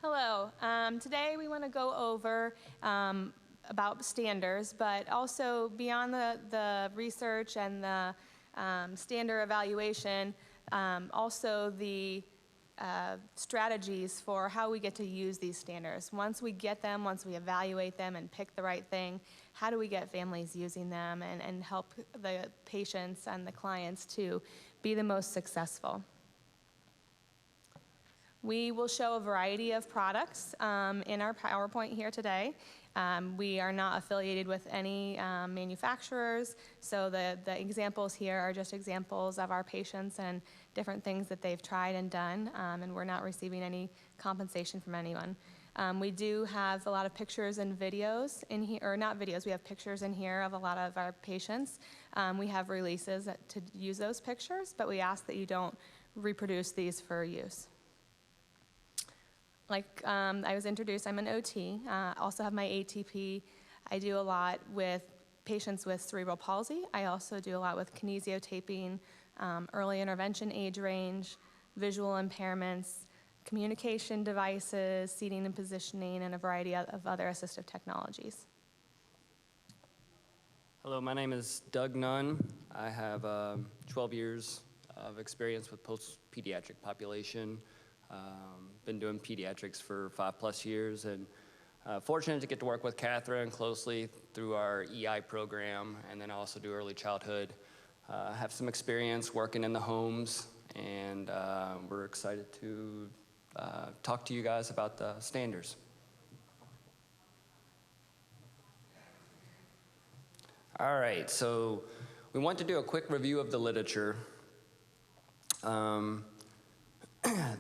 Hello. Today we want to go over about standards, but also beyond the research and the standard evaluation, also the strategies for how we get to use these standards. Once we get them, once we evaluate them and pick the right thing, how do we get families using them and help the patients and the clients to be the most successful? We will show a variety of products in our PowerPoint here today. We are not affiliated with any manufacturers, so the examples here are just examples of our patients and different things that they've tried and done, and we're not receiving any compensation from anyone. We do have a lot of pictures and videos in here, or not videos, we have pictures in here of a lot of our patients. We have releases to use those pictures, but we ask that you don't reproduce these for use. Like I was introduced, I'm an OT, also have my ATP. I do a lot with patients with cerebral palsy. I also do a lot with kinesiotaping, early intervention age range, visual impairments, communication devices, seating and positioning, and a variety of other assistive technologies. Hello, my name is Doug Nunn. I have 12 years of experience with post-pediatric population. Been doing pediatrics for 5+ years, and fortunate to get to work with Katherine closely through our EI program, and then also do early childhood. Have some experience working in the homes, and we're excited to talk to you guys about the standards. All right, so we want to do a quick review of the literature.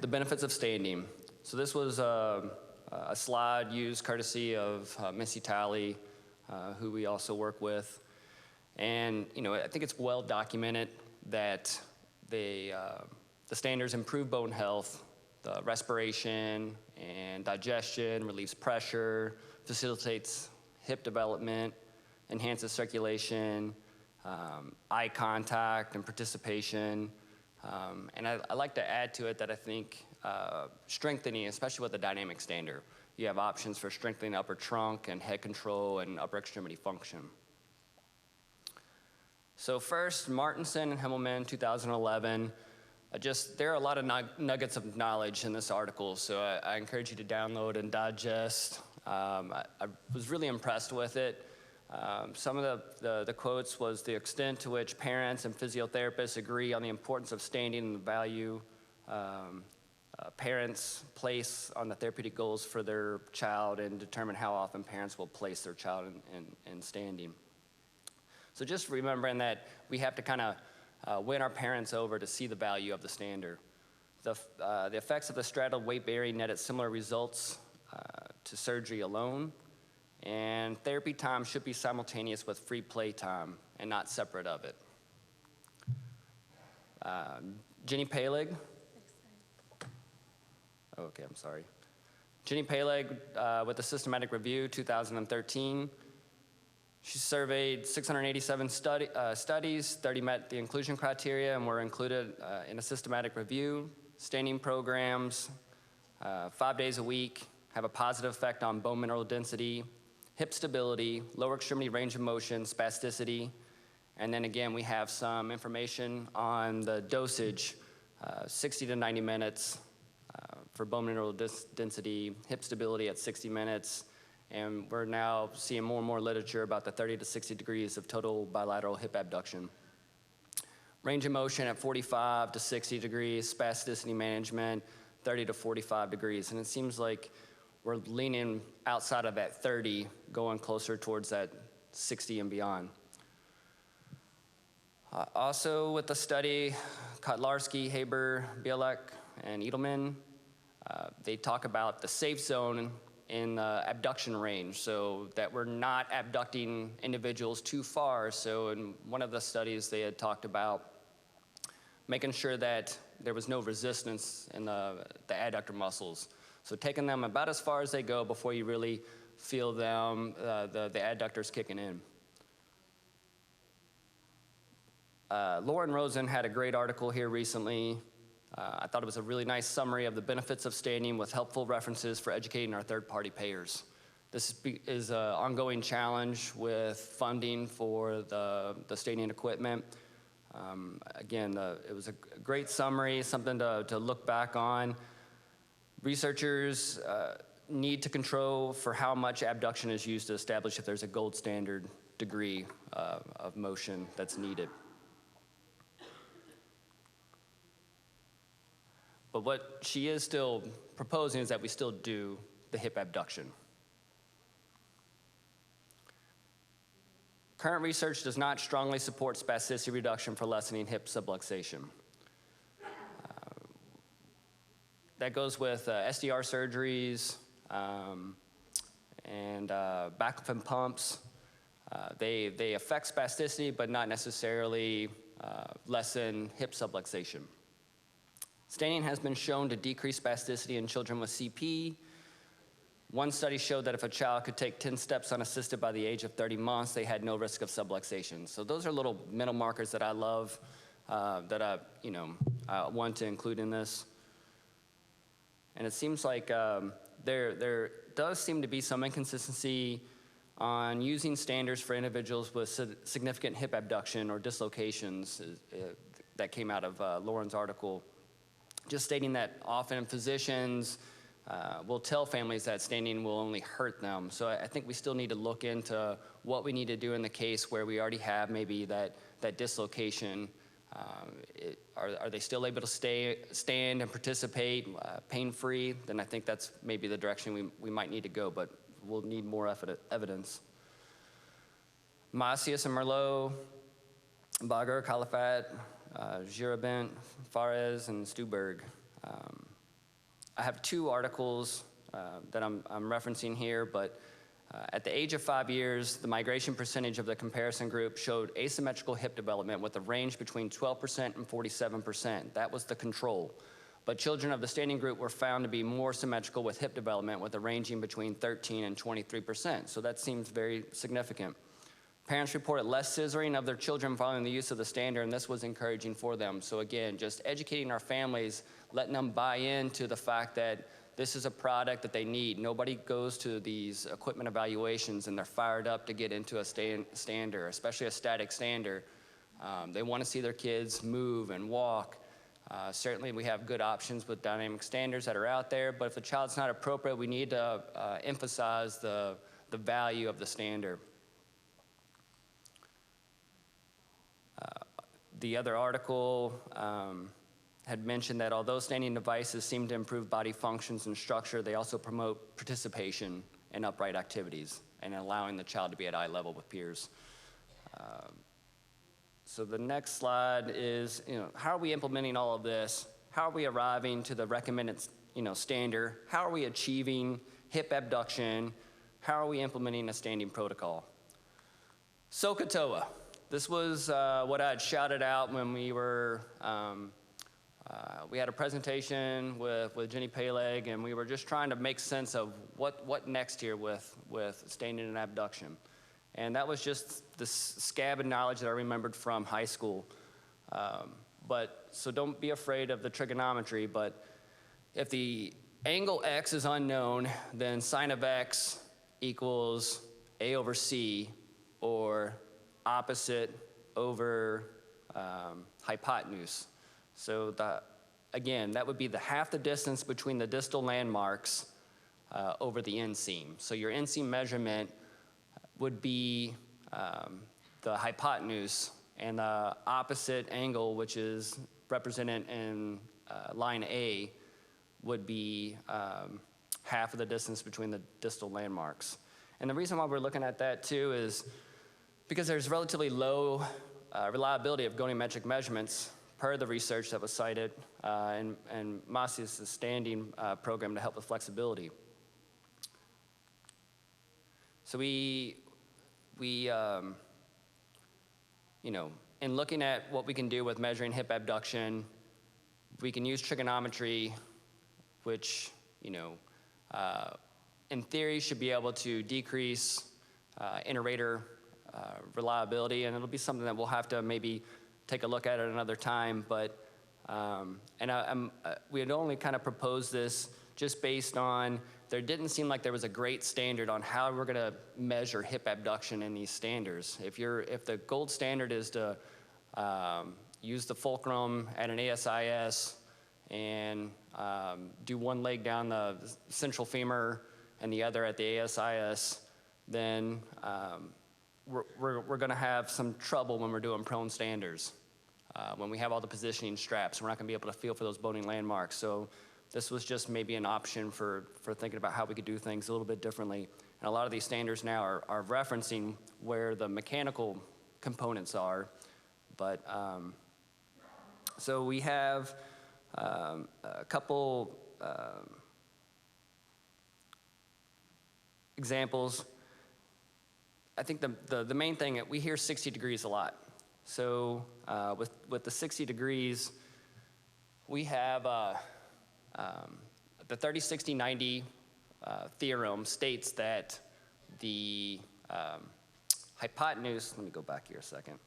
The benefits of standing. So this was a slide used courtesy of Missy Talley, who we also work with. And I think it's well documented that the standards improve bone health, the respiration and digestion, relieves pressure, facilitates hip development, enhances circulation, eye contact and participation. And I like to add to it that I think strengthening, especially with the dynamic stander, you have options for strengthening upper trunk and head control and upper extremity function. So first, Martinson and Himmelman, 2011. There are a lot of nuggets of knowledge in this article, so I encourage you to download and digest. I was really impressed with it. Some of the quotes was the extent to which parents and physiotherapists agree on the importance of standing and the value parents place on the therapeutic goals for their child, and determine how often parents will place their child in standing. So just remembering that we have to kind of win our parents over to see the value of the stander. The effects of the straddled weight bearing netted similar results to surgery alone. And therapy time should be simultaneous with free play time and not separate of it. Jenny Palig. Okay, I'm sorry. Jenny Palig with the Systematic Review, 2013. She surveyed 687 studies, 30 met the inclusion criteria and were included in a systematic review. Standing programs, 5 days a week, have a positive effect on bone mineral density, hip stability, lower extremity range of motion, spasticity, and then again we have some information on the dosage, 60 to 90 minutes for bone mineral density, hip stability at 60 minutes, and we're now seeing more and more literature about the 30 to 60 degrees of total bilateral hip abduction. Range of motion at 45 to 60 degrees, spasticity management, 30 to 45 degrees, and it seems like we're leaning outside of that 30, going closer towards that 60 and beyond. Also with the study, Kotlarski, Haber, Bielek, and Edelman, they talk about the safe zone in the abduction range, so that we're not abducting individuals too far. So in one of the studies, they had talked about making sure that there was no resistance in the adductor muscles. So taking them about as far as they go before you really feel them, the adductors kicking in. Lauren Rosen had a great article here recently I thought it was a really nice summary of the benefits of standing with helpful references for educating our third-party payers. This is an ongoing challenge with funding for the standing equipment. Again, it was a great summary, something to look back on. Researchers need to control for how much abduction is used to establish if there's a gold standard degree of motion that's needed. But what she is still proposing is that we still do the hip abduction. Current research does not strongly support spasticity reduction for lessening hip subluxation. That goes with SDR surgeries and baclofen pumps. They affect spasticity, but not necessarily lessen hip subluxation. Standing has been shown to decrease spasticity in children with CP. One study showed that if a child could take 10 steps unassisted by the age of 30 months, they had no risk of subluxation. So those are little mental markers that I love, that I want to include in this. And it seems like there does seem to be some inconsistency on using standards for individuals with significant hip abduction or dislocations that came out of Lauren's article. Just stating that often physicians will tell families that standing will only hurt them. So I think we still need to look into what we need to do in the case where we already have maybe that dislocation. Are they still able to stand and participate pain-free? Then I think that's maybe the direction we might need to go, but we'll need more evidence. Macias and Merlot, Bager, Califat, Girabent, Fares, and Stuberg. I have two articles that I'm referencing here, but at the age of 5 years, the migration percentage of the comparison group showed asymmetrical hip development with a range between 12% and 47%. That was the control. But children of the standing group were found to be more symmetrical with hip development with a ranging between 13 and 23%. So that seems very significant. Parents reported less scissoring of their children following the use of the standard, and this was encouraging for them. So again, just educating our families, letting them buy into the fact that this is a product that they need. Nobody goes to these equipment evaluations and they're fired up to get into a stander, especially a static stander. They want to see their kids move and walk. Certainly we have good options with dynamic standards that are out there, but if the child's not appropriate, we need to emphasize the value of the standard. The other article had mentioned that although standing devices seem to improve body functions and structure, they also promote participation in upright activities and allowing the child to be at eye level with peers. So the next slide is, how are we implementing all of this? How are we arriving to the recommended, standard? How are we achieving hip abduction? How are we implementing a standing protocol? Sohcahtoa. This was what I had shouted out when we were, we had a presentation with Jenny Peleg, and we were just trying to make sense of what next here with standing and abduction. And that was just this scab of knowledge that I remembered from high school. So don't be afraid of the trigonometry, but if the angle X is unknown, then sine of X equals A over C, or opposite over hypotenuse. So again, that would be half the distance between the distal landmarks over the inseam. So your inseam measurement would be the hypotenuse, and the opposite angle, which is represented in line A, would be half of the distance between the distal landmarks. And the reason why we're looking at that too is because there's relatively low reliability of goniometric measurements per the research that was cited and Macias' standing program to help with flexibility. So in looking at what we can do with measuring hip abduction, we can use trigonometry, which, in theory should be able to decrease inter-rater reliability, and it'll be something that we'll have to maybe take a look at another time, but We had only kind of proposed this just based on, there didn't seem like there was a great standard on how we're gonna measure hip abduction in these standards. If the gold standard is to use the fulcrum at an ASIS and do one leg down the central femur and the other at the ASIS, then we're gonna have some trouble when we're doing prone standards. When we have all the positioning straps, we're not gonna be able to feel for those bony landmarks. So this was just maybe an option for thinking about how we could do things a little bit differently. And a lot of these standards now are referencing where the mechanical components are. But, so we have a couple examples. I think the main thing, we hear 60 degrees a lot. So with the 60 degrees, we have the 30-60-90 theorem states that the hypotenuse, let me go back here a second.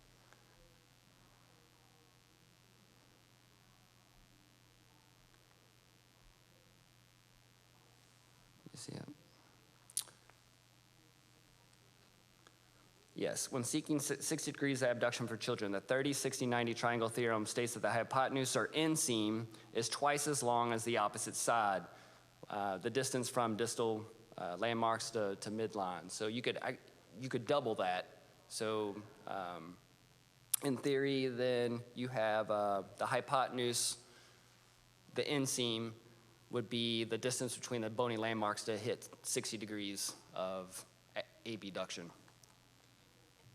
You see it? Yes, when seeking 60 degrees of abduction for children, the 30-60-90 triangle theorem states that the hypotenuse or inseam is twice as long as the opposite side, the distance from distal landmarks to midline. So you could double that. So in theory, then you have the hypotenuse, the inseam would be the distance between the bony landmarks to hit 60 degrees of abduction.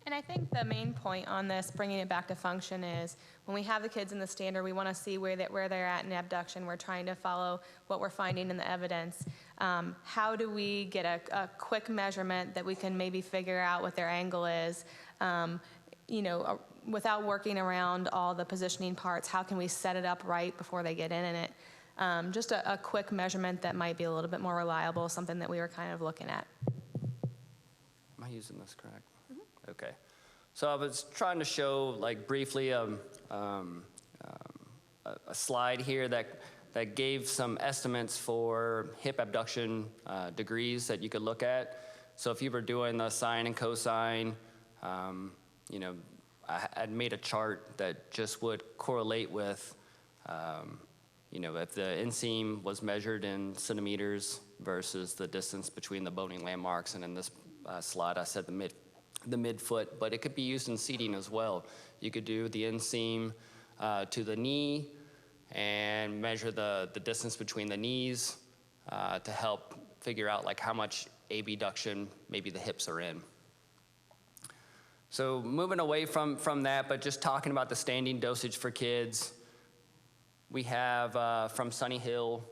And I think the main point on this, bringing it back to function, is when we have the kids in the standard, we want to see where they're at in abduction. We're trying to follow what we're finding in the evidence. How do we get a quick measurement that we can maybe figure out what their angle is? Without working around all the positioning parts, how can we set it up right before they get in it? Just a quick measurement that might be a little bit more reliable, something that we were kind of looking at. Am I using this correct? Okay, so I was trying to show, like, briefly a slide here that gave some estimates for hip abduction degrees that you could look at. So if you were doing the sine and cosine, I'd made a chart that just would correlate with, if the inseam was measured in centimeters versus the distance between the bony landmarks, and in this slide I said the midfoot, but it could be used in seating as well. You could do the inseam to the knee and measure the distance between the knees to help figure out like how much abduction maybe the hips are in. So moving away from that, but just talking about the standing dosage for kids, we have from Sunny Hill,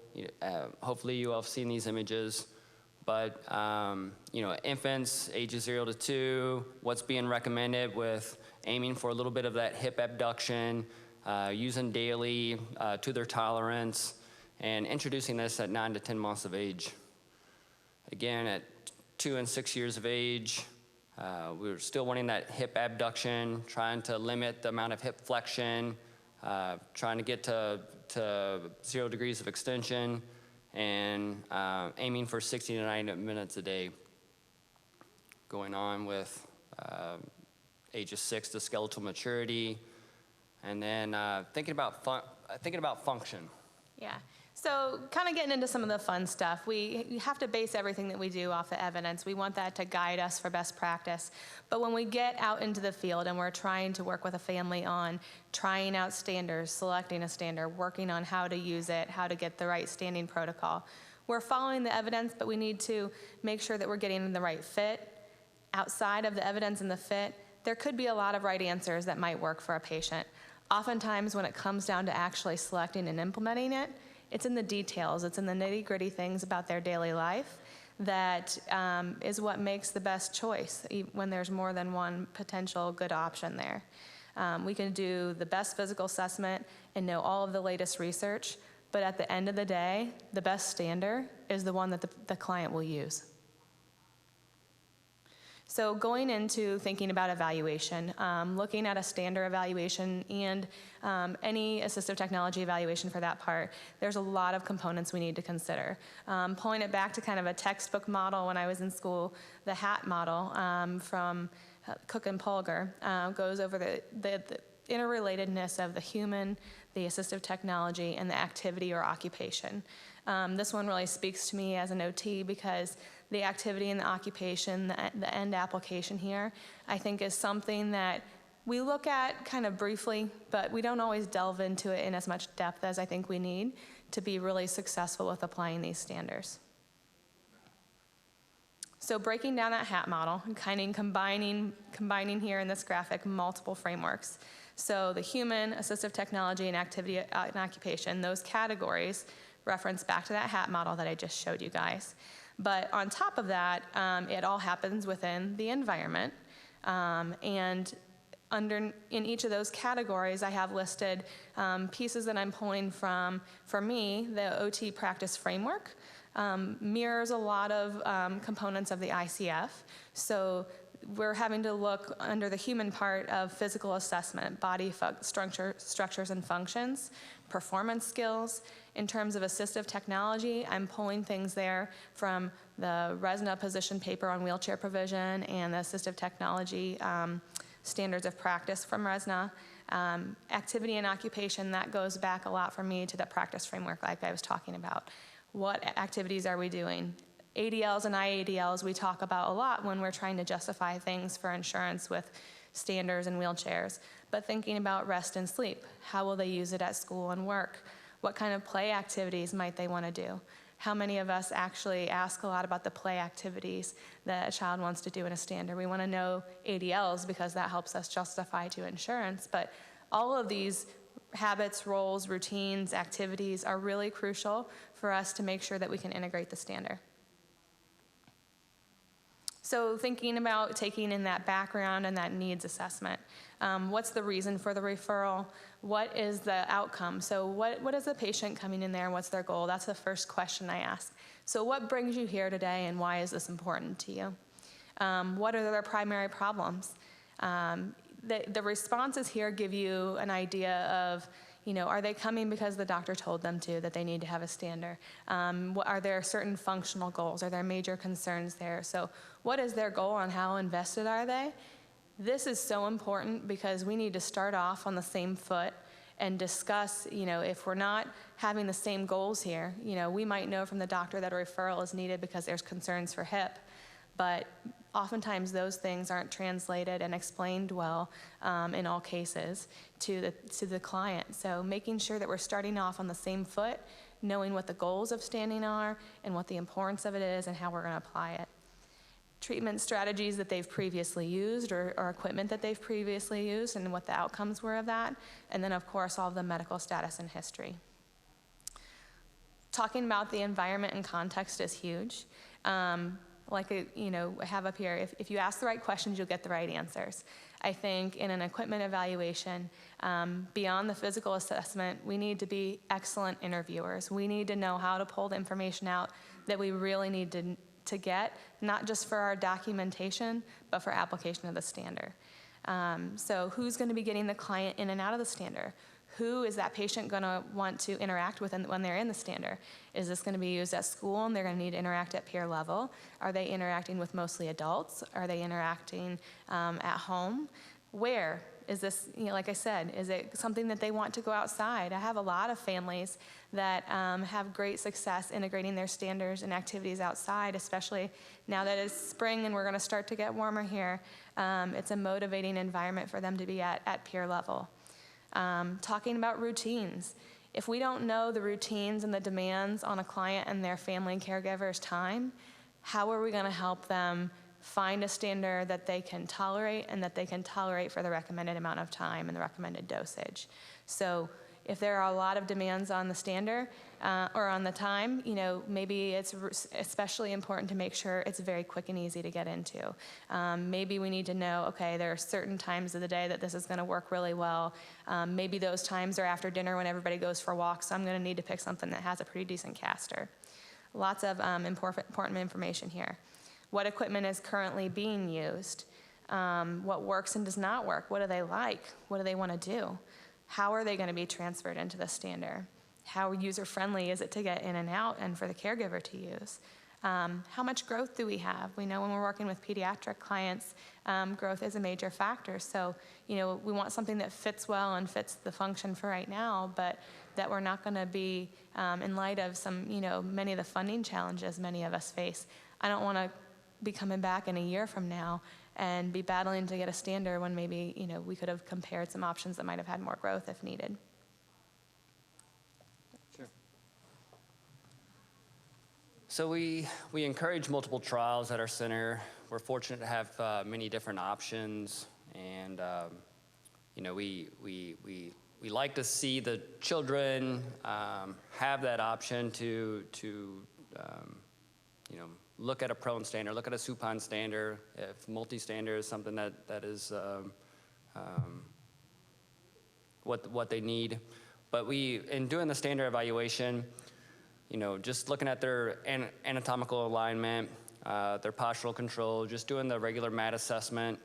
hopefully you all have seen these images, but infants ages 0 to 2, what's being recommended with aiming for a little bit of that hip abduction, using daily to their tolerance, and introducing this at 9 to 10 months of age. Again, at 2 and 6 years of age, we're still wanting that hip abduction, trying to limit the amount of hip flexion, trying to get to 0 degrees of extension, and aiming for 60 to 90 minutes a day. Going on with ages 6 to skeletal maturity, and then thinking about function. Yeah. So kind of getting into some of the fun stuff. We have to base everything that we do off the evidence. We want that to guide us for best practice. But when we get out into the field and we're trying to work with a family on trying out standards, selecting a standard, working on how to use it, how to get the right standing protocol, we're following the evidence, but we need to make sure that we're getting the right fit. Outside of the evidence and the fit, there could be a lot of right answers that might work for a patient. Oftentimes when it comes down to actually selecting and implementing it, it's in the details, it's in the nitty-gritty things about their daily life that is what makes the best choice when there's more than one potential good option there. We can do the best physical assessment and know all of the latest research, but at the end of the day, the best standard is the one that the client will use. So going into thinking about evaluation, looking at a standard evaluation and any assistive technology evaluation for that part, there's a lot of components we need to consider. Pulling it back to kind of a textbook model when I was in school, the HAT model from Cook and Polgar goes over the interrelatedness of the human, the assistive technology, and the activity or occupation. This one really speaks to me as an OT because the activity and the occupation, the end application here, I think is something that we look at kind of briefly, but we don't always delve into it in as much depth as I think we need to be really successful with applying these standards. So breaking down that HAT model and kind of combining here in this graphic multiple frameworks. So the human, assistive technology, and activity and occupation, those categories reference back to that HAT model that I just showed you guys. But on top of that, it all happens within the environment. And in each of those categories, I have listed pieces that I'm pulling from, for me, the OT practice framework. Mirrors a lot of components of the ICF. So we're having to look under the human part of physical assessment, body structures and functions, performance skills. In terms of assistive technology, I'm pulling things there from the RESNA position paper on wheelchair provision and the assistive technology standards of practice from RESNA. Activity and occupation, that goes back a lot for me to the practice framework like I was talking about. What activities are we doing? ADLs and IADLs we talk about a lot when we're trying to justify things for insurance with standards and wheelchairs. But thinking about rest and sleep, how will they use it at school and work? What kind of play activities might they want to do? How many of us actually ask a lot about the play activities that a child wants to do in a standard? We want to know ADLs because that helps us justify to insurance, but all of these habits, roles, routines, activities are really crucial for us to make sure that we can integrate the standard. So thinking about taking in that background and that needs assessment. What's the reason for the referral? What is the outcome? So what is the patient coming in there and what's their goal? That's the first question I ask. So what brings you here today and why is this important to you? What are their primary problems? The responses here give you an idea of, are they coming because the doctor told them to, that they need to have a standard? Are there certain functional goals? Are there major concerns there? So what is their goal and how invested are they? This is so important because we need to start off on the same foot and discuss, if we're not having the same goals here, we might know from the doctor that a referral is needed because there's concerns for hip, but oftentimes those things aren't translated and explained well in all cases to the client. So making sure that we're starting off on the same foot, knowing what the goals of standing are and what the importance of it is and how we're going to apply it. Treatment strategies that they've previously used or equipment that they've previously used and what the outcomes were of that. And then of course all of the medical status and history. Talking about the environment and context is huge. Like I have up here, if you ask the right questions, you'll get the right answers. I think in an equipment evaluation, beyond the physical assessment, we need to be excellent interviewers. We need to know how to pull the information out that we really need to get, not just for our documentation, but for application of the standard. So who's going to be getting the client in and out of the standard? Who is that patient going to want to interact with when they're in the standard? Is this going to be used at school and they're going to need to interact at peer level? Are they interacting with mostly adults? Are they interacting at home? Where is this, like I said, is it something that they want to go outside? I have a lot of families that have great success integrating their standards and activities outside, especially now that it's spring and we're going to start to get warmer here. It's a motivating environment for them to be at peer level. Talking about routines. If we don't know the routines and the demands on a client and their family and caregiver's time, how are we going to help them find a standard that they can tolerate and that they can tolerate for the recommended amount of time and the recommended dosage? So if there are a lot of demands on the standard or on the time, maybe it's especially important to make sure it's very quick and easy to get into. Maybe we need to know, okay, there are certain times of the day that this is going to work really well. Maybe those times are after dinner when everybody goes for walks, so I'm going to need to pick something that has a pretty decent caster. Lots of important information here. What equipment is currently being used? What works and does not work? What do they like? What do they want to do? How are they going to be transferred into the stander? How user-friendly is it to get in and out and for the caregiver to use? How much growth do we have? We know when we're working with pediatric clients, growth is a major factor. So, we want something that fits well and fits the function for right now, but that we're not going to be, in light of some, many of the funding challenges many of us face. I don't want to be coming back in a year from now and be battling to get a stander when maybe, we could have compared some options that might have had more growth if needed. So we encourage multiple trials at our center. We're fortunate to have many different options, and we like to see the children have that option to look at a prone stander, look at a supine stander, if multi-stander is something that is what they need. But in doing the stander evaluation, just looking at their anatomical alignment, their postural control, just doing the regular mat assessment.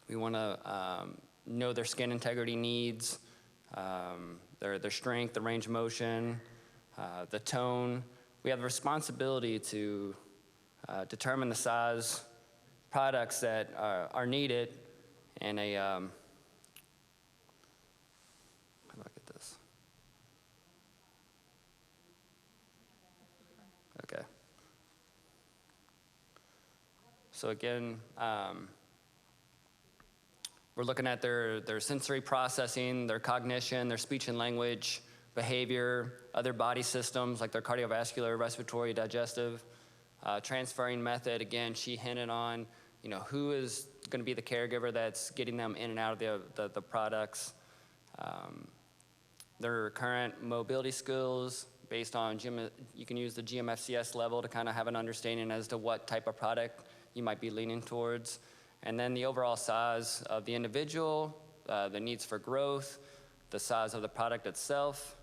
We want to know their skin integrity needs, their strength, the range of motion, the tone. We have the responsibility to determine the size products that are needed in a, how do I get this? Okay. So again, we're looking at their sensory processing, their cognition, their speech and language, behavior, other body systems like their cardiovascular, respiratory, digestive, transferring method. Again, she hinted on, who is going to be the caregiver that's getting them in and out of the products. Their current mobility skills based on you can use the GMFCS level to kind of have an understanding as to what type of product you might be leaning towards. And then the overall size of the individual, the needs for growth, the size of the product itself.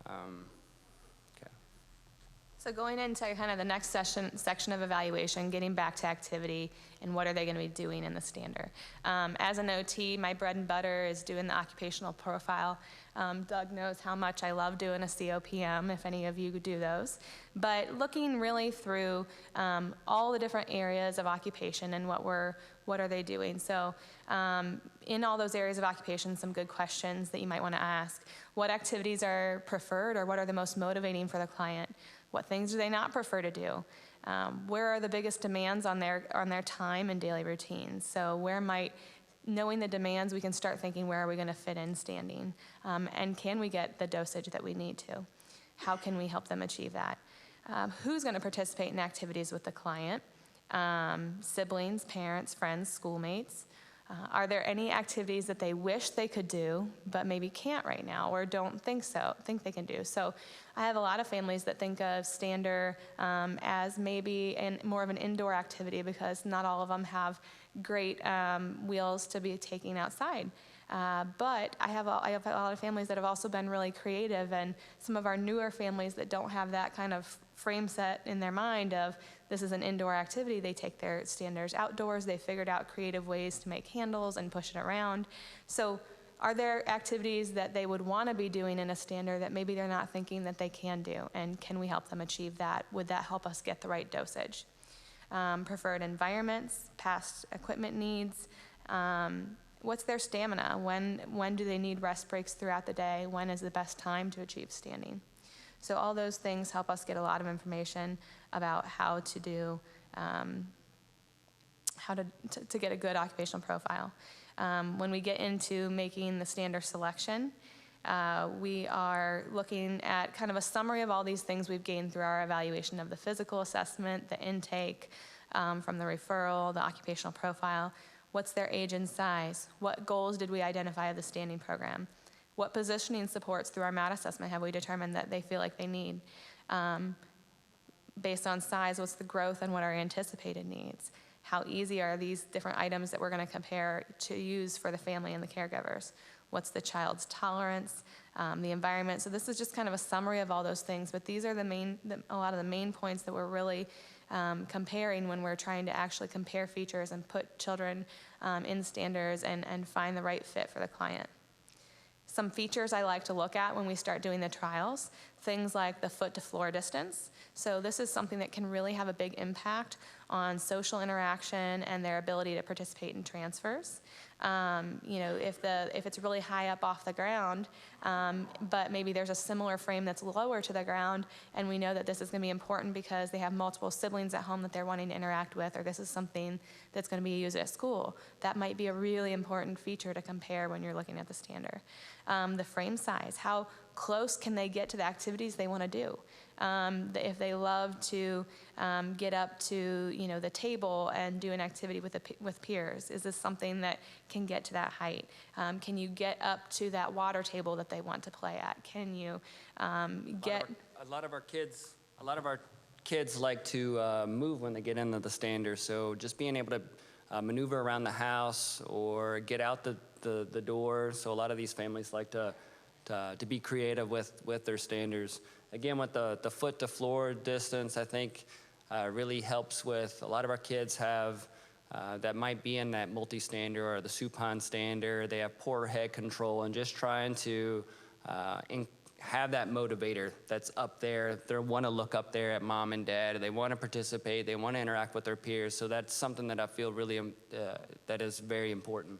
Okay. So going into kind of the next section of evaluation, getting back to activity and what are they going to be doing in the stander. As an OT, my bread and butter is doing the occupational profile. Doug knows how much I love doing a COPM, if any of you do those. But looking really through all the different areas of occupation and what are they doing. So in all those areas of occupation, some good questions that you might want to ask. What activities are preferred, or what are the most motivating for the client? What things do they not prefer to do? Where are the biggest demands on their time and daily routines? So knowing the demands, we can start thinking, where are we going to fit in standing? And can we get the dosage that we need to? How can we help them achieve that? Who's going to participate in activities with the client? Siblings, parents, friends, schoolmates. Are there any activities that they wish they could do, but maybe can't right now, or don't think they can do? So I have a lot of families that think of stander as maybe more of an indoor activity, because not all of them have great wheels to be taking outside. But I have a lot of families that have also been really creative, and some of our newer families that don't have that kind of frame set in their mind of this is an indoor activity. They take their standers outdoors. They figured out creative ways to make handles and push it around. So are there activities that they would want to be doing in a stander that maybe they're not thinking that they can do? And can we help them achieve that? Would that help us get the right dosage? Preferred environments, past equipment needs. What's their stamina? When do they need rest breaks throughout the day? When is the best time to achieve standing? So all those things help us get a lot of information about how to do, how to get a good occupational profile. When we get into making the stander selection, we are looking at kind of a summary of all these things we've gained through our evaluation of the physical assessment, the intake, from the referral, the occupational profile. What's their age and size? What goals did we identify of the standing program? What positioning supports through our mat assessment have we determined that they feel like they need? Based on size, what's the growth and what are anticipated needs? How easy are these different items that we're going to compare to use for the family and the caregivers? what's the child's tolerance, the environment. So this is just kind of a summary of all those things, but these are a lot of the main points that we're really comparing when we're trying to actually compare features and put children in standards and find the right fit for the client. Some features I like to look at when we start doing the trials, things like the foot to floor distance. So this is something that can really have a big impact on social interaction and their ability to participate in transfers. If it's really high up off the ground, but maybe there's a similar frame that's lower to the ground, and we know that this is going to be important because they have multiple siblings at home that they're wanting to interact with, or this is something that's going to be used at school. That might be a really important feature to compare when you're looking at the standard. The frame size, how close can they get to the activities they want to do? If they love to get up to the table and do an activity with peers, is this something that can get to that height? Can you get up to that water table that they want to play at? Can you get? A lot of our kids like to move when they get into the standard. So just being able to maneuver around the house or get out the door. So a lot of these families like to be creative with their standards. Again, with the foot to floor distance, I think really helps with a lot of our kids have that might be in that multi-standard or the supine standard. They have poor head control, and just trying to have that motivator that's up there. They want to look up there at mom and dad. They want to participate. They want to interact with their peers. So that's something that I feel really that is very important.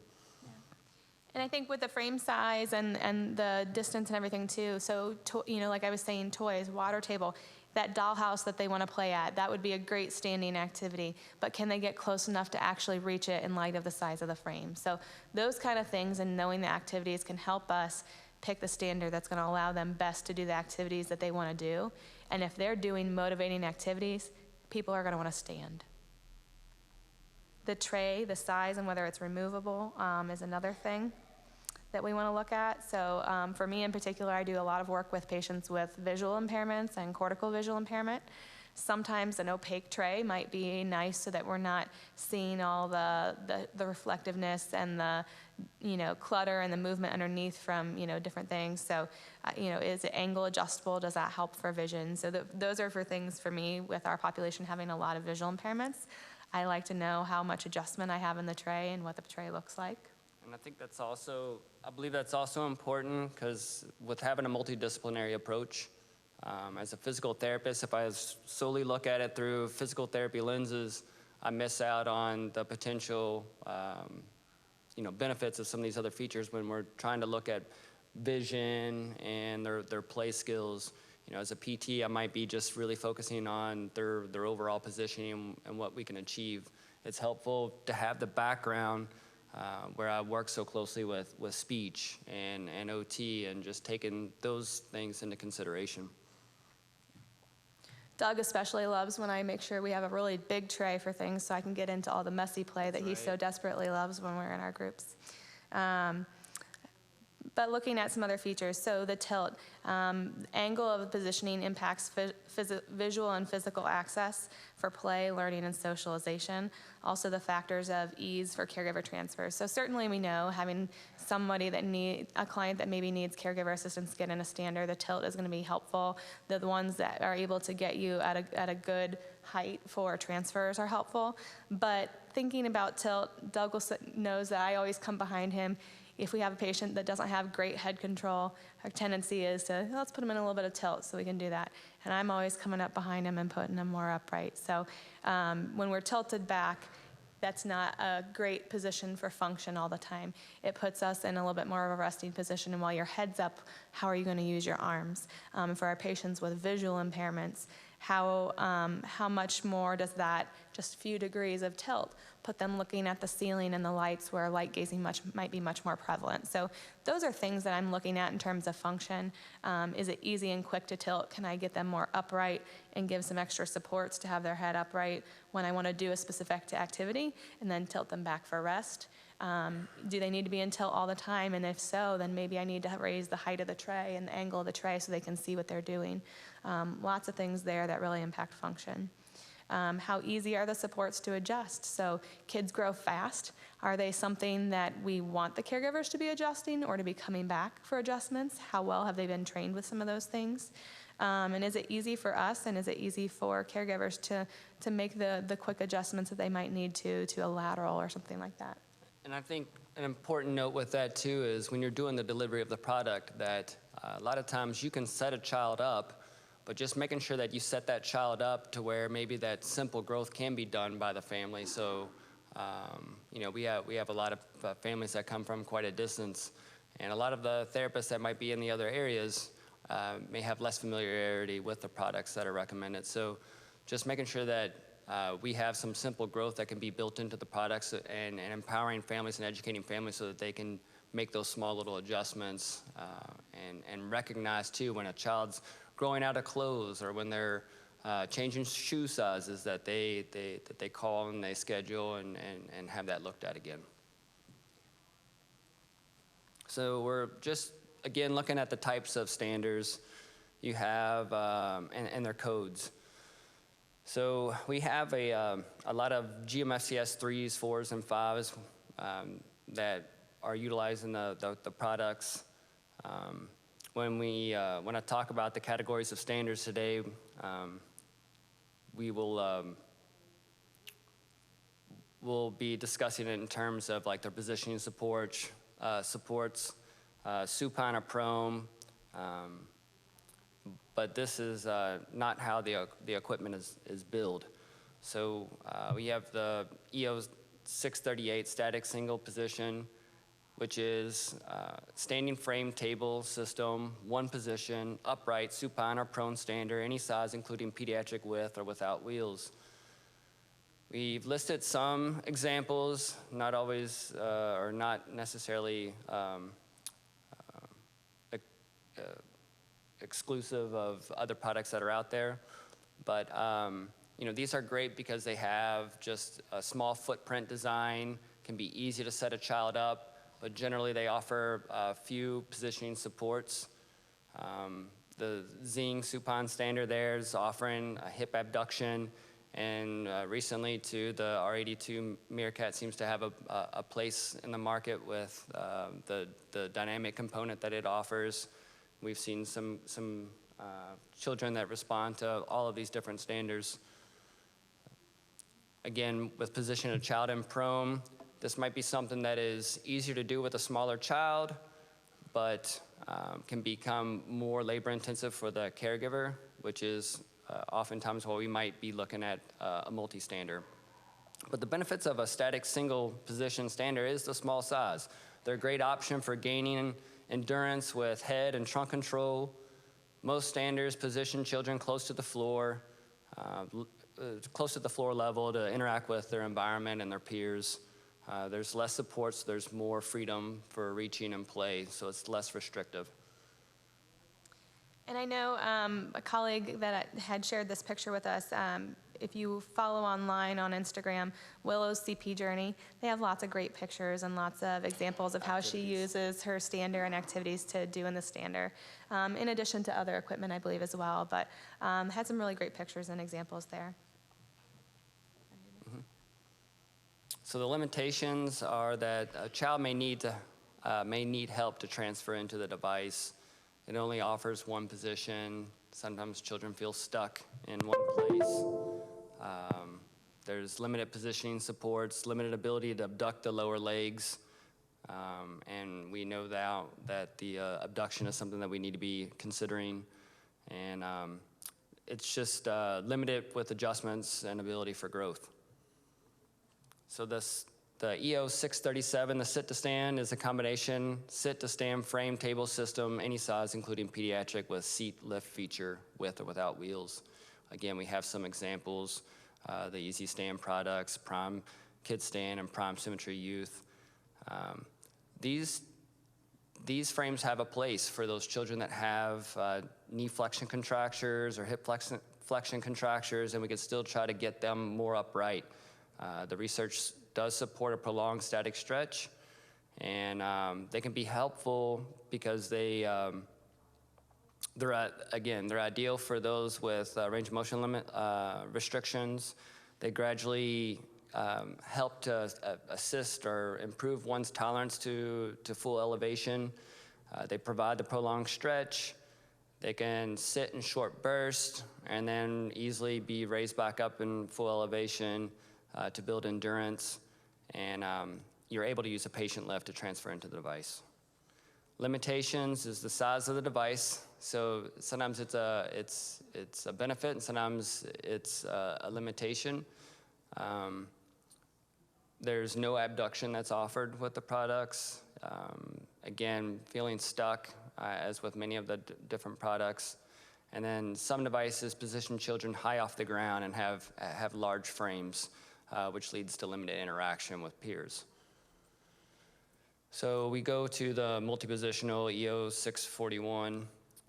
And I think with the frame size and the distance and everything too, so like I was saying, toys, water table, that dollhouse that they want to play at, that would be a great standing activity, but can they get close enough to actually reach it in light of the size of the frame? So those kind of things and knowing the activities can help us pick the standard that's going to allow them best to do the activities that they want to do. And if they're doing motivating activities, people are going to want to stand. The tray, the size, and whether it's removable is another thing that we want to look at. So for me in particular, I do a lot of work with patients with visual impairments and cortical visual impairment. Sometimes an opaque tray might be nice so that we're not seeing all the reflectiveness and the clutter and the movement underneath from different things. So is it angle adjustable? Does that help for vision? So those are for things for me with our population having a lot of visual impairments. I like to know how much adjustment I have in the tray and what the tray looks like. And I think I believe that's also important because with having a multidisciplinary approach, as a physical therapist, if I solely look at it through physical therapy lenses, I miss out on the potential, benefits of some of these other features when we're trying to look at vision and their play skills. As a PT, I might be just really focusing on their overall positioning and what we can achieve. It's helpful to have the background where I work so closely with speech and OT and just taking those things into consideration. Doug especially loves when I make sure we have a really big tray for things so I can get into all the messy play that he so desperately loves when we're in our groups. But looking at some other features, so the tilt, angle of positioning impacts visual and physical access for play, learning, and socialization. Also the factors of ease for caregiver transfers. So certainly we know having somebody a client that maybe needs caregiver assistance get in a standard, the tilt is going to be helpful. The ones that are able to get you at a good height for transfers are helpful. But thinking about tilt, Doug knows that I always come behind him. If we have a patient that doesn't have great head control, our tendency is to, let's put them in a little bit of tilt so we can do that. And I'm always coming up behind them and putting them more upright. So when we're tilted back, that's not a great position for function all the time. It puts us in a little bit more of a resting position, and while your head's up, how are you going to use your arms? For our patients with visual impairments, how much more does that just few degrees of tilt put them looking at the ceiling and the lights where light gazing might be much more prevalent? So those are things that I'm looking at in terms of function. Is it easy and quick to tilt? Can I get them more upright and give some extra supports to have their head upright when I want to do a specific activity and then tilt them back for rest? Do they need to be in tilt all the time? And if so, then maybe I need to raise the height of the tray and the angle of the tray so they can see what they're doing. Lots of things there that really impact function. How easy are the supports to adjust? So kids grow fast. Are they something that we want the caregivers to be adjusting or to be coming back for adjustments? How well have they been trained with some of those things? And is it easy for us and is it easy for caregivers to make the quick adjustments that they might need to a lateral or something like that? And I think an important note with that too is when you're doing the delivery of the product that a lot of times you can set a child up, but just making sure that you set that child up to where maybe that simple growth can be done by the family. So, we have a lot of families that come from quite a distance, and a lot of the therapists that might be in the other areas may have less familiarity with the products that are recommended. So just making sure that we have some simple growth that can be built into the products and empowering families and educating families so that they can make those small little adjustments and recognize too when a child's growing out of clothes or when they're changing shoe sizes that they call and they schedule and have that looked at again. So we're just, again, looking at the types of standards you have and their codes. So we have a lot of GMFCS 3s, 4s, and 5s that are utilizing the products. When I talk about the categories of standards today, we'll be discussing it in terms of like their positioning supports, supine or prone, but this is not how the equipment is billed. So we have the EO638 static single position, which is standing frame table system, one position, upright, supine or prone stander, any size including pediatric with or without wheels. We've listed some examples, not always or not necessarily exclusive of other products that are out there, but these are great because they have just a small footprint design, can be easy to set a child up, but generally they offer a few positioning supports. The Zing supine standard there is offering a hip abduction, and recently too, the R82 Meerkat seems to have a place in the market with the dynamic component that it offers. We've seen some children that respond to all of these different standards. Again, with position a child in prone, this might be something that is easier to do with a smaller child, but can become more labor intensive for the caregiver, which is oftentimes what we might be looking at a multi-stander. But the benefits of a static single position stander is the small size. They're a great option for gaining endurance with head and trunk control. Most standers position children close to the floor level to interact with their environment and their peers. There's less support, so there's more freedom for reaching and play, so it's less restrictive. And I know a colleague that had shared this picture with us. If you follow online on Instagram, Willow's CP Journey, they have lots of great pictures and lots of examples of how she uses her stander and activities to do in the stander, in addition to other equipment, I believe, as well. But had some really great pictures and examples there. So the limitations are that a child may need help to transfer into the device. It only offers one position. Sometimes children feel stuck in one place. There's limited positioning supports, limited ability to abduct the lower legs, and we know now that the abduction is something that we need to be considering, and it's just limited with adjustments and ability for growth. So the EO637, the sit-to-stand, is a combination sit-to-stand frame table system, any size, including pediatric, with seat lift feature, with or without wheels. Again, we have some examples, the Easy Stand products, Prime Kid Stand, and Prime Symmetry Youth. These frames have a place for those children that have knee flexion contractures or hip flexion contractures, and we can still try to get them more upright. The research does support a prolonged static stretch, and they can be helpful because they They're ideal for those with range of motion limit restrictions. They gradually help to assist or improve one's tolerance to full elevation. They provide the prolonged stretch. They can sit in short bursts and then easily be raised back up in full elevation to build endurance. And you're able to use a patient lift to transfer into the device. Limitations is the size of the device. So sometimes it's a benefit, and sometimes it's a limitation. There's no abduction that's offered with the products. Again, feeling stuck, as with many of the different products. And then some devices position children high off the ground and have large frames, which leads to limited interaction with peers. So we go to the multi-positional EO641,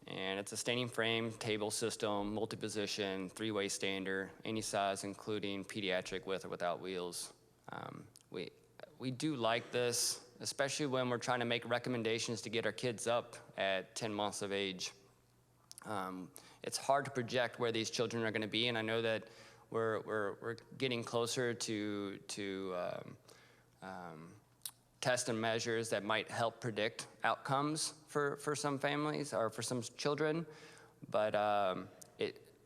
and it's a standing frame, table system, multi-position, three-way stander, any size, including pediatric with or without wheels. We do like this, especially when we're trying to make recommendations to get our kids up at 10 months of age. It's hard to project where these children are going to be, and I know that we're getting closer to tests and measures that might help predict outcomes for some families or for some children. But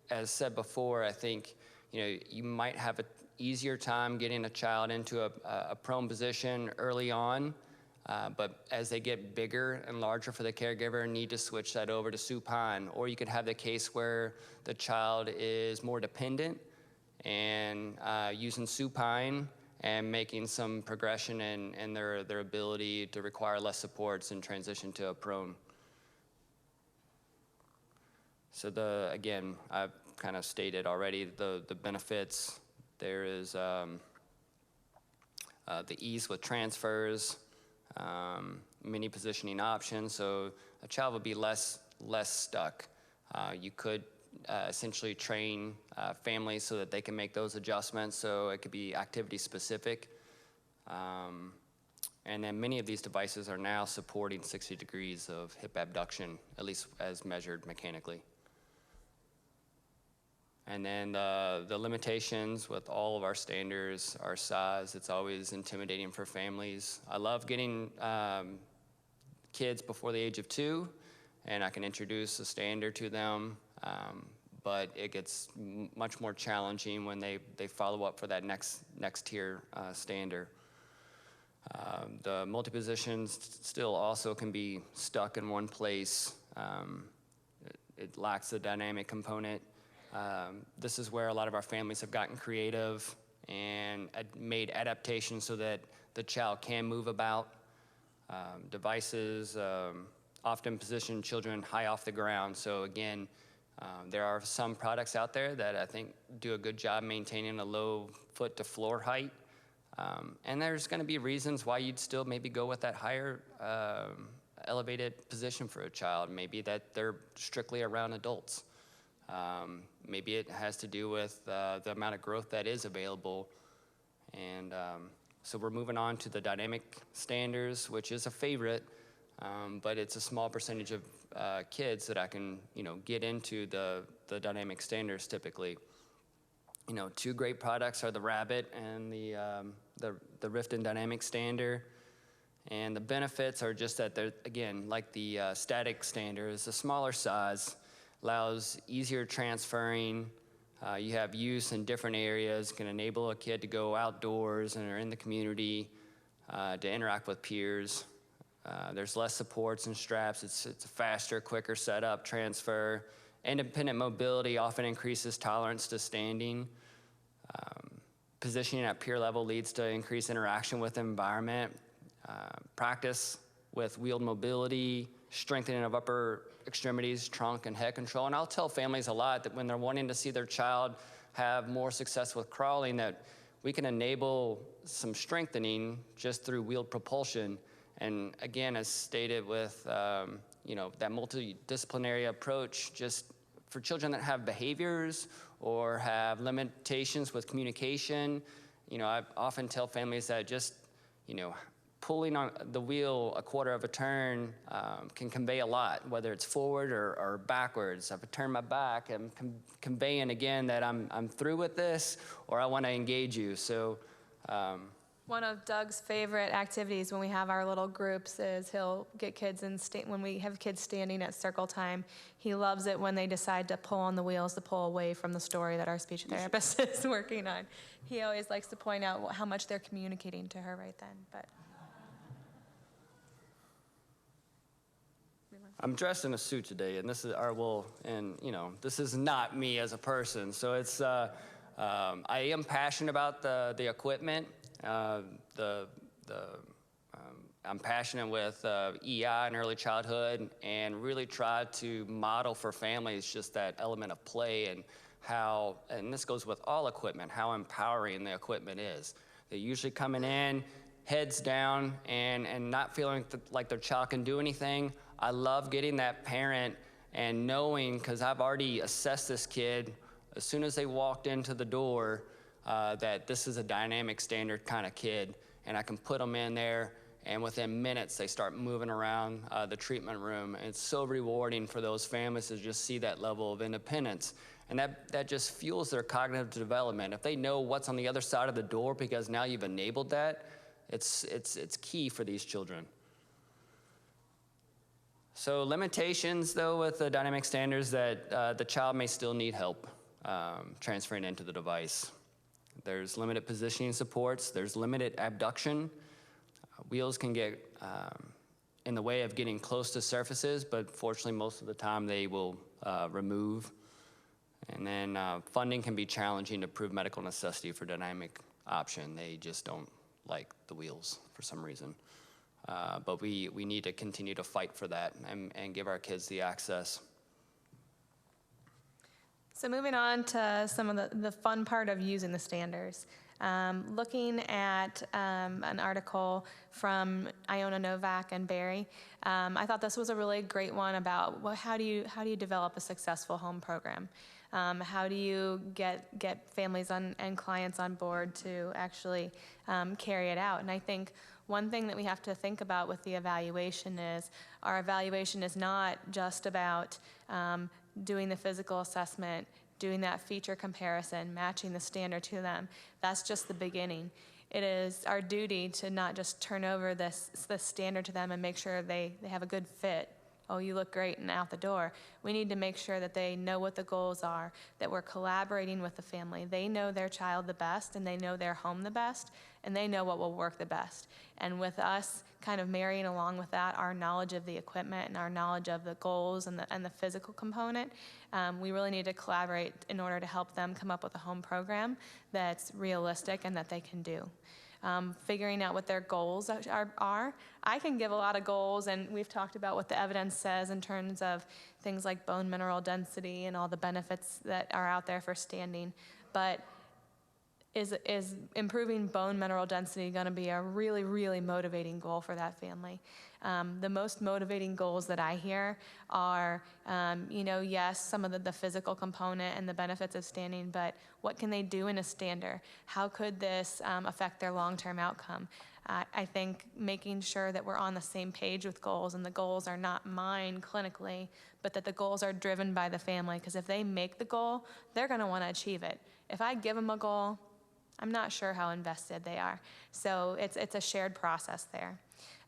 as said before, I think you might have an easier time getting a child into a prone position early on, but as they get bigger and larger for the caregiver, need to switch that over to supine. Or you could have the case where the child is more dependent and using supine and making some progression in their ability to require less supports and transition to a prone. So again, I've kind of stated already the benefits. There is the ease with transfers, many positioning options, so a child would be less stuck. You could essentially train families so that they can make those adjustments, so it could be activity specific. And then many of these devices are now supporting 60 degrees of hip abduction, at least as measured mechanically. And then the limitations with all of our standards, our size, it's always intimidating for families. I love getting kids before the age of 2, and I can introduce a standard to them, but it gets much more challenging when they follow up for that next tier standard. The multi-positions still also can be stuck in one place. It lacks the dynamic component. This is where a lot of our families have gotten creative and made adaptations so that the child can move about. Devices often position children high off the ground. So again, there are some products out there that I think do a good job maintaining a low foot to floor height. And there's going to be reasons why you'd still maybe go with that higher elevated position for a child. Maybe that they're strictly around adults. Maybe it has to do with the amount of growth that is available. And so we're moving on to the dynamic standards, which is a favorite, but it's a small percentage of kids that I can get into the dynamic standards typically. Two great products are the Rabbit and the Riften dynamic standard. And the benefits are just that they're, again, like the static standard, is a smaller size, allows easier transferring. You have use in different areas, can enable a kid to go outdoors and are in the community to interact with peers. There's less supports and straps. It's a faster, quicker setup, transfer. Independent mobility often increases tolerance to standing. Positioning at peer level leads to increased interaction with the environment. Practice with wheeled mobility, strengthening of upper extremities, trunk, and head control. And I'll tell families a lot that when they're wanting to see their child have more success with crawling, that we can enable some strengthening just through wheeled propulsion. And again, as stated with that multidisciplinary approach, just for children that have behaviors or have limitations with communication, I often tell families that just, pulling on the wheel a quarter of a turn can convey a lot, whether it's forward or backwards. If I turn my back, I'm conveying again that I'm through with this, or I want to engage you. So. One of Doug's favorite activities when we have our little groups is he'll get kids when we have kids standing at circle time. He loves it when they decide to pull on the wheels to pull away from the story that our speech therapist is working on. He always likes to point out how much they're communicating to her right then. But I'm dressed in a suit today, and this is this is not me as a person. So it's I am passionate about the equipment. I'm passionate with EI and early childhood, and really try to model for families just that element of play and how, and this goes with all equipment, how empowering the equipment is. They're usually coming in, heads down, and not feeling like their child can do anything. I love getting that parent and knowing, because I've already assessed this kid as soon as they walked into the door, that this is a dynamic standard kind of kid, and I can put them in there, and within minutes they start moving around the treatment room. And it's so rewarding for those families to just see that level of independence, and that just fuels their cognitive development. If they know what's on the other side of the door, because now you've enabled that, it's key for these children. So limitations, though, with the dynamic standards, that the child may still need help transferring into the device. There's limited positioning supports. There's limited abduction. Wheels can get in the way of getting close to surfaces, but fortunately, most of the time they will remove. And then funding can be challenging to prove medical necessity for dynamic option. They just don't like the wheels for some reason. But we need to continue to fight for that and give our kids the access. So moving on to some of the fun part of using the standards. Looking at an article from Iona Novak and Barry, I thought this was a really great one about how do you develop a successful home program? How do you get families and clients on board to actually carry it out? And I think one thing that we have to think about with the evaluation is our evaluation is not just about doing the physical assessment, doing that feature comparison, matching the standard to them. That's just the beginning. It is our duty to not just turn over this standard to them and make sure they have a good fit. Oh, you look great, and out the door. We need to make sure that they know what the goals are, that we're collaborating with the family. They know their child the best, and they know their home the best, and they know what will work the best. And with us kind of marrying along with that, our knowledge of the equipment and our knowledge of the goals and the physical component, we really need to collaborate in order to help them come up with a home program that's realistic and that they can do. Figuring out what their goals are. I can give a lot of goals, and we've talked about what the evidence says in terms of things like bone mineral density and all the benefits that are out there for standing. But is improving bone mineral density going to be a really, really motivating goal for that family? The most motivating goals that I hear are, yes, some of the physical component and the benefits of standing, but what can they do in a stander? How could this affect their long-term outcome? I think making sure that we're on the same page with goals, and the goals are not mine clinically, but that the goals are driven by the family, because if they make the goal, they're going to want to achieve it. If I give them a goal, I'm not sure how invested they are. So it's a shared process there.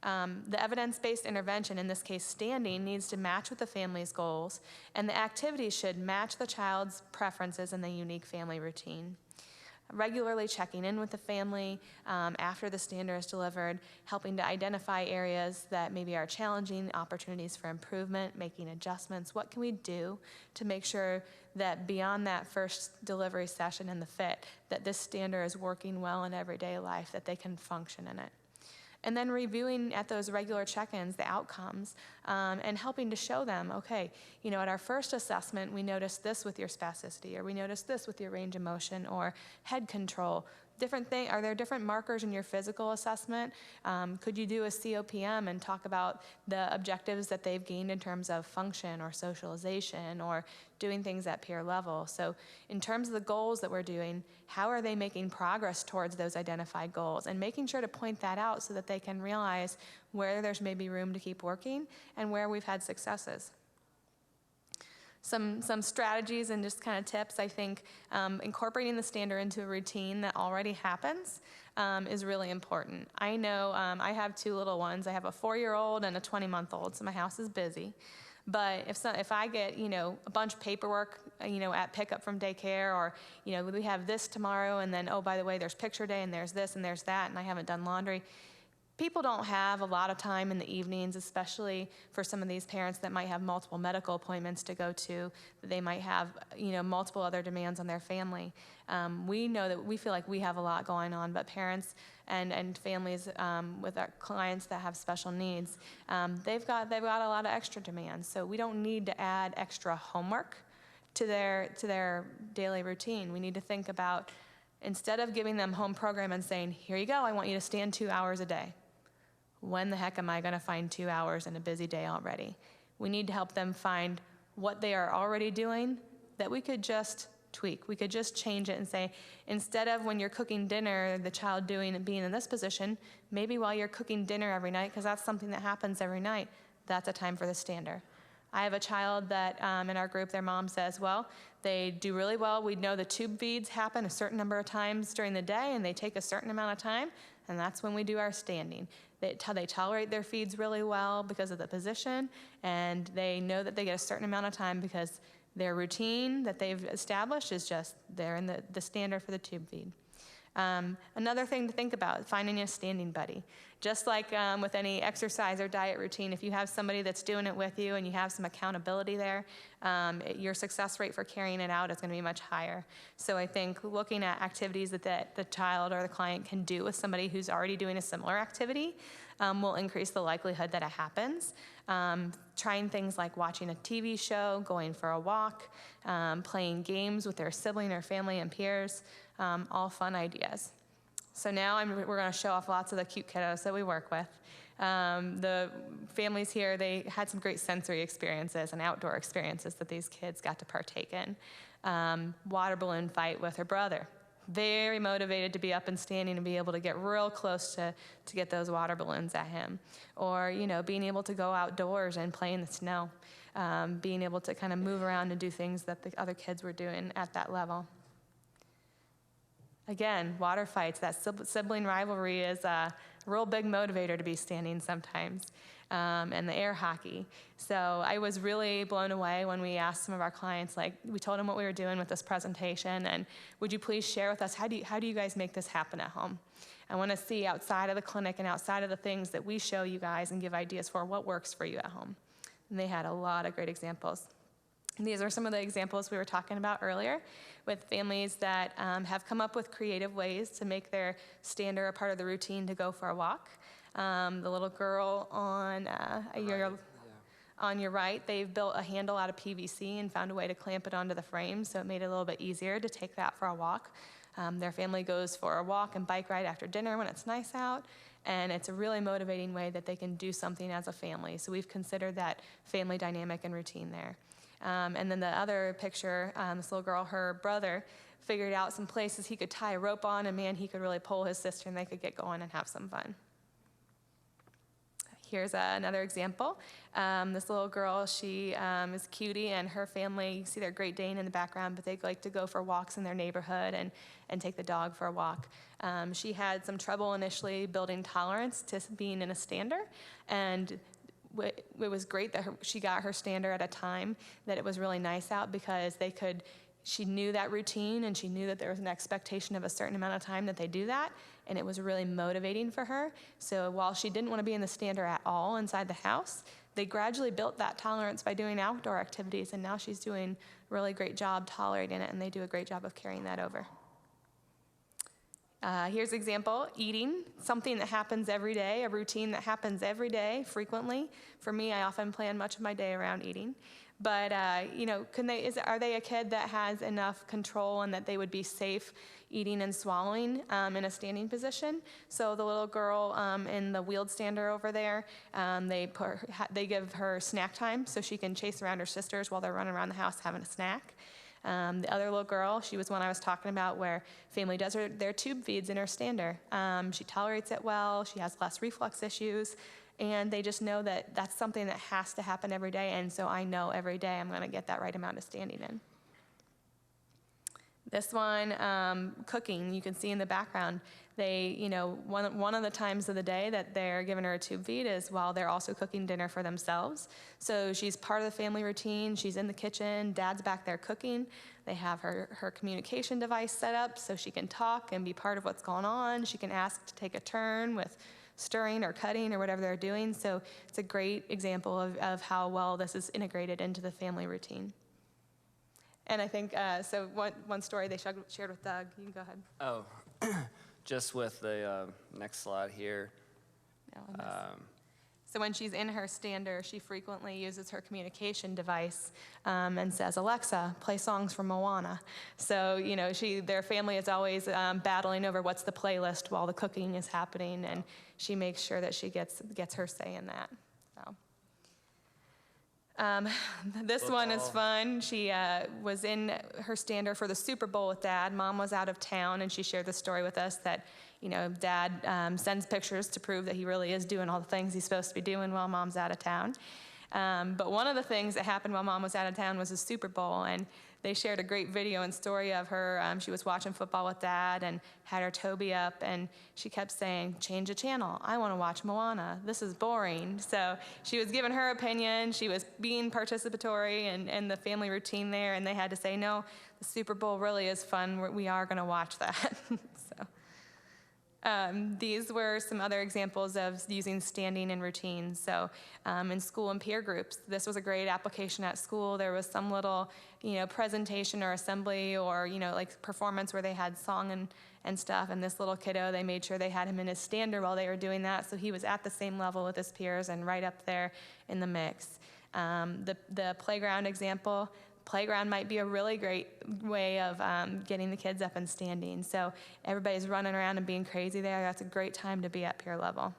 The evidence-based intervention, in this case standing, needs to match with the family's goals, and the activities should match the child's preferences and the unique family routine. Regularly checking in with the family after the standard is delivered, helping to identify areas that maybe are challenging, opportunities for improvement, making adjustments. What can we do to make sure that beyond that first delivery session and the fit, that this standard is working well in everyday life, that they can function in it? And then reviewing at those regular check-ins the outcomes. and helping to show them, okay, at our first assessment, we noticed this with your spasticity, or we noticed this with your range of motion, or head control. Are there different markers in your physical assessment? Could you do a COPM and talk about the objectives that they've gained in terms of function or socialization or doing things at peer level? So in terms of the goals that we're doing, how are they making progress towards those identified goals? And making sure to point that out so that they can realize where there's maybe room to keep working and where we've had successes. Some strategies and just kind of tips, I think incorporating the standard into a routine that already happens is really important. I know I have two little ones. I have a 4-year-old and a 20-month-old, so my house is busy. But if I get, a bunch of paperwork, at pickup from daycare, or, we have this tomorrow, and then, oh, by the way, there's picture day, and there's this, and there's that, and I haven't done laundry. People don't have a lot of time in the evenings, especially for some of these parents that might have multiple medical appointments to go to. They might have, multiple other demands on their family. We know that we feel like we have a lot going on, but parents and families with our clients that have special needs, they've got a lot of extra demands. So we don't need to add extra homework to their daily routine. We need to think about, instead of giving them home program and saying, here you go, I want you to stand 2 hours a day. When the heck am I going to find 2 hours in a busy day already? We need to help them find what they are already doing that we could just tweak. We could just change it and say, instead of when you're cooking dinner, the child being in this position, maybe while you're cooking dinner every night, because that's something that happens every night, that's a time for the stander. I have a child that in our group, their mom says, well, they do really well. We know the tube feeds happen a certain number of times during the day, and they take a certain amount of time, and that's when we do our standing. They tolerate their feeds really well because of the position, and they know that they get a certain amount of time because their routine that they've established is just they're in the standard for the tube feed. Another thing to think about, finding a standing buddy. Just like with any exercise or diet routine, if you have somebody that's doing it with you and you have some accountability there, your success rate for carrying it out is going to be much higher. So I think looking at activities that the child or the client can do with somebody who's already doing a similar activity will increase the likelihood that it happens. Trying things like watching a TV show, going for a walk, playing games with their sibling or family and peers, all fun ideas. So now we're going to show off lots of the cute kiddos that we work with. The families here, they had some great sensory experiences and outdoor experiences that these kids got to partake in. Water balloon fight with her brother. Very motivated to be up and standing and be able to get real close to get those water balloons at him. Or, being able to go outdoors and play in the snow. Being able to kind of move around and do things that the other kids were doing at that level. Again, water fights, that sibling rivalry is a real big motivator to be standing sometimes. And the air hockey. So I was really blown away when we asked some of our clients, we told them what we were doing with this presentation, and would you please share with us, how do you guys make this happen at home? I want to see outside of the clinic and outside of the things that we show you guys and give ideas for what works for you at home. And they had a lot of great examples. And these are some of the examples we were talking about earlier with families that have come up with creative ways to make their stander a part of the routine to go for a walk. The little girl on your right, they've built a handle out of PVC and found a way to clamp it onto the frame, so it made it a little bit easier to take that for a walk. Their family goes for a walk and bike ride after dinner when it's nice out, and it's a really motivating way that they can do something as a family. So we've considered that family dynamic and routine there. And then the other picture, this little girl, her brother, figured out some places he could tie a rope on, and man, he could really pull his sister and they could get going and have some fun. Here's another example. This little girl, she is a cutie, and her family, you see their Great Dane in the background, but they like to go for walks in their neighborhood and take the dog for a walk. She had some trouble initially building tolerance to being in a stander, and it was great that she got her stander at a time that it was really nice out, because she knew that routine, and she knew that there was an expectation of a certain amount of time that they do that, and it was really motivating for her. So while she didn't want to be in the stander at all inside the house, they gradually built that tolerance by doing outdoor activities, and now she's doing a really great job tolerating it, and they do a great job of carrying that over. Here's an example, eating, something that happens every day, a routine that happens every day, frequently. For me, I often plan much of my day around eating. But, are they a kid that has enough control and that they would be safe eating and swallowing in a standing position? So the little girl in the wheeled stander over there, they give her snack time so she can chase around her sisters while they're running around the house having a snack. The other little girl, she was one I was talking about where family does their tube feeds in her stander. She tolerates it well, she has less reflux issues, and they just know that that's something that has to happen every day, and so I know every day I'm going to get that right amount of standing in. This one, cooking, you can see in the background, one of the times of the day that they're giving her a tube feed is while they're also cooking dinner for themselves. So she's part of the family routine, she's in the kitchen, dad's back there cooking. They have her communication device set up so she can talk and be part of what's going on. She can ask to take a turn with stirring or cutting or whatever they're doing. So it's a great example of how well this is integrated into the family routine. And I think, so one story they shared with Doug, you can go ahead. Oh, just with the next slide here. So when she's in her stander, she frequently uses her communication device and says, "Alexa, play songs from Moana." So, their family is always battling over what's the playlist while the cooking is happening, and she makes sure that she gets her say in that. So. This one is fun. She was in her stander for the Super Bowl with Dad. Mom was out of town, and she shared the story with us that, Dad sends pictures to prove that he really is doing all the things he's supposed to be doing while Mom's out of town. But one of the things that happened while Mom was out of town was the Super Bowl, and they shared a great video and story of her. She was watching football with Dad and had her Toby up, and she kept saying, "Change the channel. I want to watch Moana. This is boring." So she was giving her opinion. She was being participatory in the family routine there, and they had to say, "No, the Super Bowl really is fun. We are going to watch that." These were some other examples of using standing in routines. So in school and peer groups, this was a great application at school. There was some little, presentation or assembly or, like performance where they had song and stuff. And this little kiddo, they made sure they had him in his stander while they were doing that. So he was at the same level with his peers and right up there in the mix. The playground example, playground might be a really great way of getting the kids up and standing. So everybody's running around and being crazy there. That's a great time to be at peer level.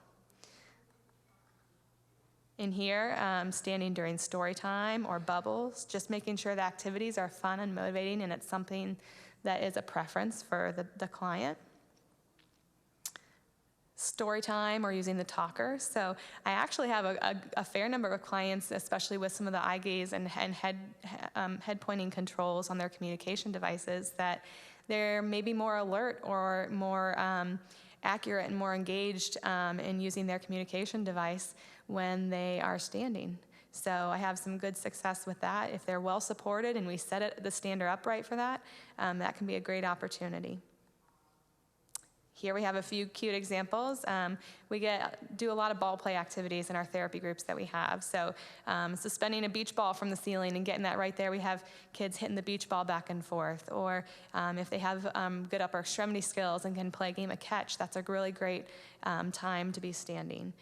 In here, standing during story time or bubbles, just making sure the activities are fun and motivating and it's something that is a preference for the client. Story time or using the talker. So I actually have a fair number of clients, especially with some of the eye gaze and head pointing controls on their communication devices, that they're maybe more alert or more accurate and more engaged in using their communication device when they are standing. So I have some good success with that. If they're well supported and we set the stander upright for that, that can be a great opportunity. Here we have a few cute examples. We do a lot of ball play activities in our therapy groups that we have. So suspending a beach ball from the ceiling and getting that right there, we have kids hitting the beach ball back and forth. Or if they have good upper extremity skills and can play a game of catch, that's a really great time to be standing.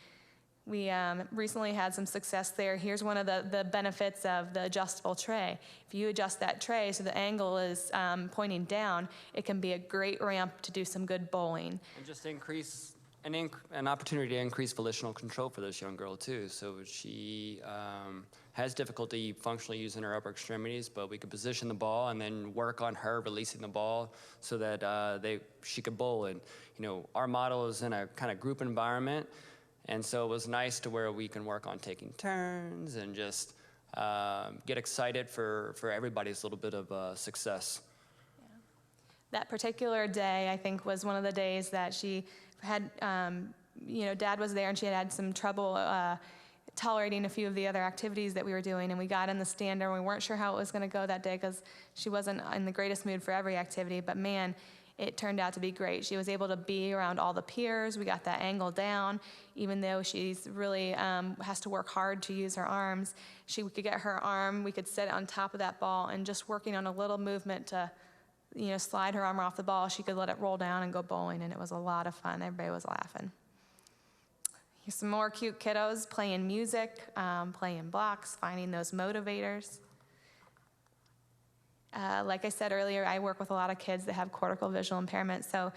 We recently had some success there. Here's one of the benefits of the adjustable tray. If you adjust that tray so the angle is pointing down, it can be a great ramp to do some good bowling. And just increase an opportunity to increase volitional control for this young girl too. So she has difficulty functionally using her upper extremities, but we could position the ball and then work on her releasing the ball so that she could bowl. And our model is in a kind of group environment. And so it was nice to where we can work on taking turns and just get excited for everybody's little bit of success. Yeah. That particular day, I think, was one of the days that she had, Dad was there and she had some trouble tolerating a few of the other activities that we were doing. And we got in the stander and we weren't sure how it was going to go that day because she wasn't in the greatest mood for every activity. But man, it turned out to be great. She was able to be around all the peers. We got that angle down. Even though she's really has to work hard to use her arms, we could get her arm, we could set it on top of that ball and just working on a little movement to slide her arm off the ball, she could let it roll down and go bowling, and it was a lot of fun. Everybody was laughing. Here's some more cute kiddos playing music, playing blocks, finding those motivators. Like I said earlier, I work with a lot of kids that have cortical visual impairment, so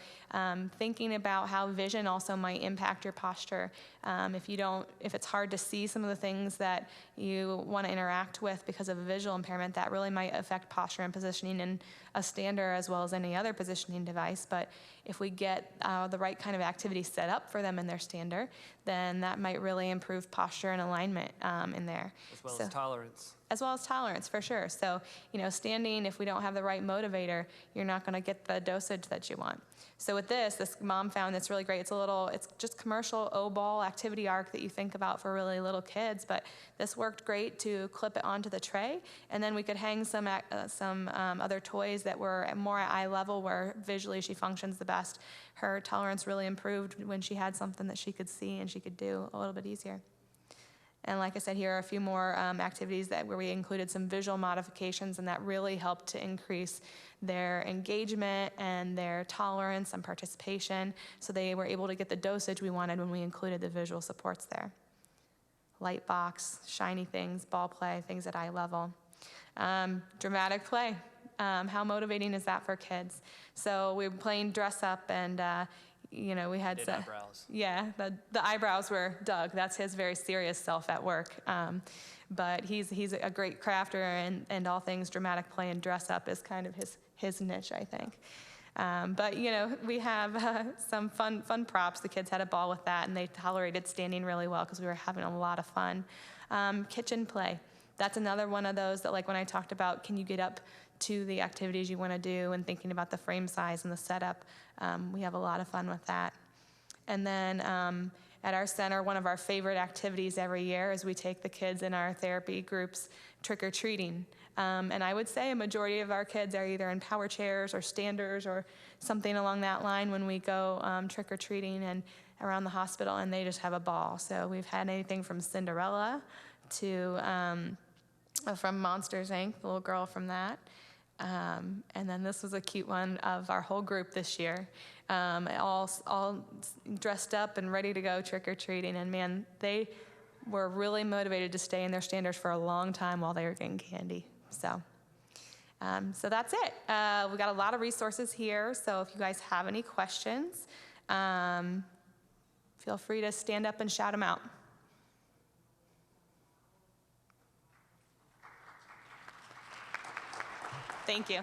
thinking about how vision also might impact your posture. If it's hard to see some of the things that you want to interact with because of a visual impairment, that really might affect posture and positioning in a stander as well as any other positioning device. But if we get the right kind of activity set up for them in their stander, then that might really improve posture and alignment in there. As well as tolerance. As well as tolerance, for sure. So, standing, if we don't have the right motivator, you're not going to get the dosage that you want. So with this mom found that's really great. It's just commercial O-ball activity arc that you think about for really little kids, but this worked great to clip it onto the tray, and then we could hang some other toys that were more at eye level where visually she functions the best. Her tolerance really improved when she had something that she could see and she could do a little bit easier. And like I said, here are a few more activities where we included some visual modifications, and that really helped to increase their engagement and their tolerance and participation, so they were able to get the dosage we wanted when we included the visual supports there. Light box, shiny things, ball play, things at eye level. Dramatic play. How motivating is that for kids? So we were playing dress up, and we had some eyebrows. Yeah, the eyebrows were Doug. That's his very serious self at work. But he's a great crafter, and all things dramatic play and dress up is kind of his niche, I think. But we have some fun props. The kids had a ball with that, and they tolerated standing really well because we were having a lot of fun. Kitchen play. That's another one of those that, like when I talked about, can you get up to the activities you want to do and thinking about the frame size and the setup, we have a lot of fun with that. And then at our center, one of our favorite activities every year is we take the kids in our therapy groups trick-or-treating. And I would say a majority of our kids are either in power chairs or standers or something along that line when we go trick-or-treating and around the hospital, and they just have a ball. So we've had anything from Cinderella to from Monsters, Inc., the little girl from that. And then this was a cute one of our whole group this year, all dressed up and ready to go trick-or-treating. And man, they were really motivated to stay in their standers for a long time while they were getting candy. So that's it. We got a lot of resources here, so if you guys have any questions, feel free to stand up and shout them out. Thank you.